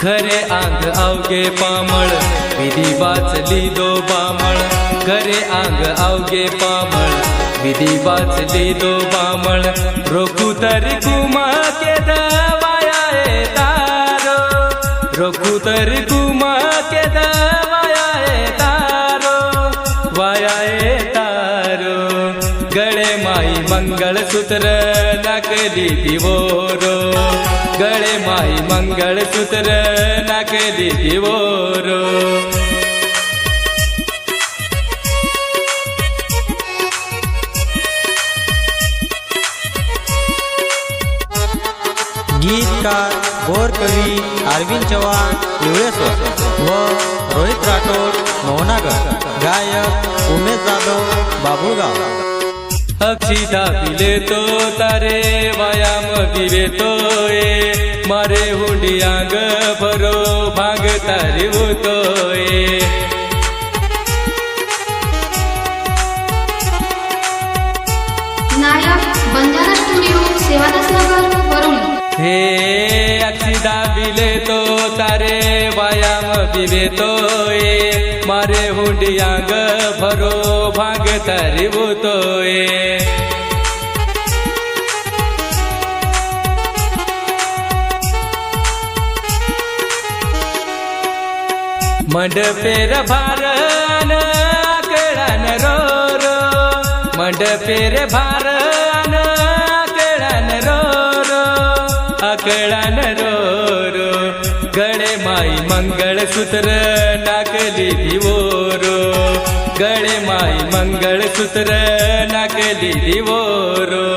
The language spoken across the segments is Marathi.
खरे आंग अवघे पामळ विधी वाचली दो बामळ खरे आंग अवघे पामळ विधी वाचली दो बामळ रोखू तरी कुमा के दवाया तारो रोखू तरी कुमा के दवाया तारो वाया तारो गळे माई मंगळसूत्र नकली दिवोरो गळे माई मंगळसूत्र नकली दिवोरो गीतकार गोर कवी अरविंद चव्हाण निवळेश्वर व रोहित राठोड मोहनागर गायक उमेश जाधव बाबुळगाव अक्षिता पिले तो तारे वायाम दिवे तो मारे हुंडी आंग भरो भाग तारे होतो नायक बंजारा स्टुडिओ सेवादास नगर वरुण हे अक्षिता पिले तो तारे वायाम दिवे तो मारे हुंडी आंग भरो भाग तारे होतो मंडपेर भारन आकळन रो रो मंडपेर भारन आकळन रो रो आकळन रो रो गळे माई मंगळसूत्र नाकली दिवोरो गळे माई मंगळसूत्र नाकली दिवोरो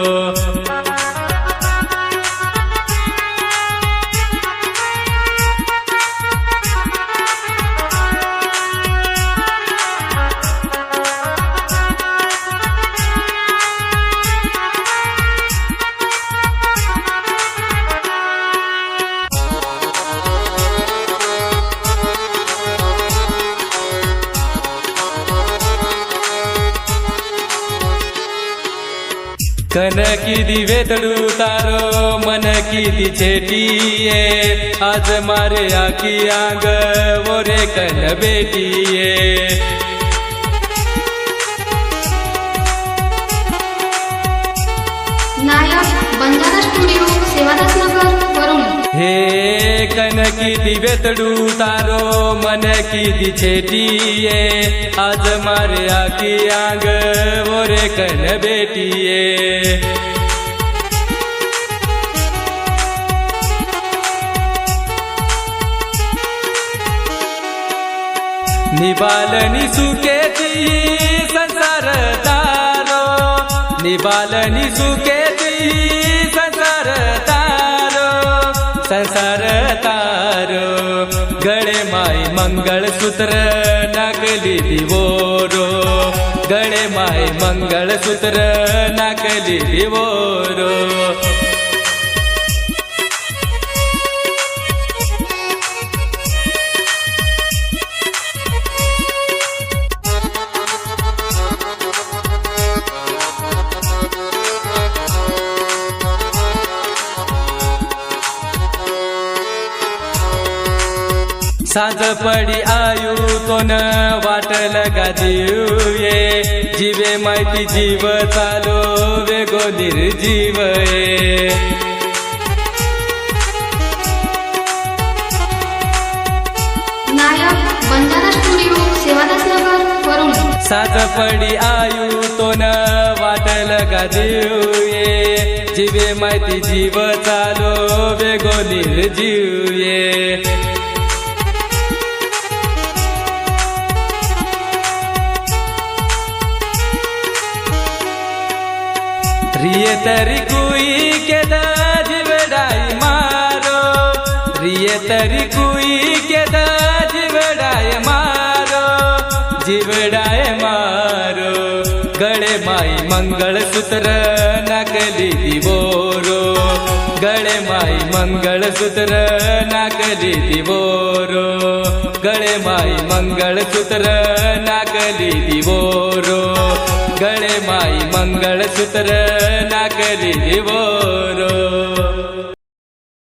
कन की दिवेतडू तारो मन की दी छेटिये आज मारे आखी आंग मोरे कन बेटिये नायक बंजारा स्टुडिओ सेवादास नगर वरुण हे कन की दिवेतडू तारो मन की दी छेटिये आज मारे आखी आंग मोरे कन बेटिये निबालनी सुकेती संसार तारो निबालनी सुकेती संसार तारो संसार तारो गळे माई मंगळसूत्र नकली दिवोरो गळे माई मंगळसूत्र नकली दिवोरो साज पडी आयु तो न वाट लगा दिये जीवे माहिती जीव चालो वेगो निर्जीव नायक बंजारा स्टुडिओ सेवादास नगर वरुण साज पडी आयु तो न वाट लगा दिये जीवे माहिती जीव चालो वेगो निर्जीव रिये तरी कुई के जीवडाई मारो रिये ये तरी कुई के द जीवडाय मारो गळे माई मंगळसूत्र नाकली दिवोरो गळे माई मंगळसूत्र नाकली दिवोरो गळे माई मंगळसूत्र नाकली दिवोरो गळे माई मंगळसूत्र नाकली दिवोरो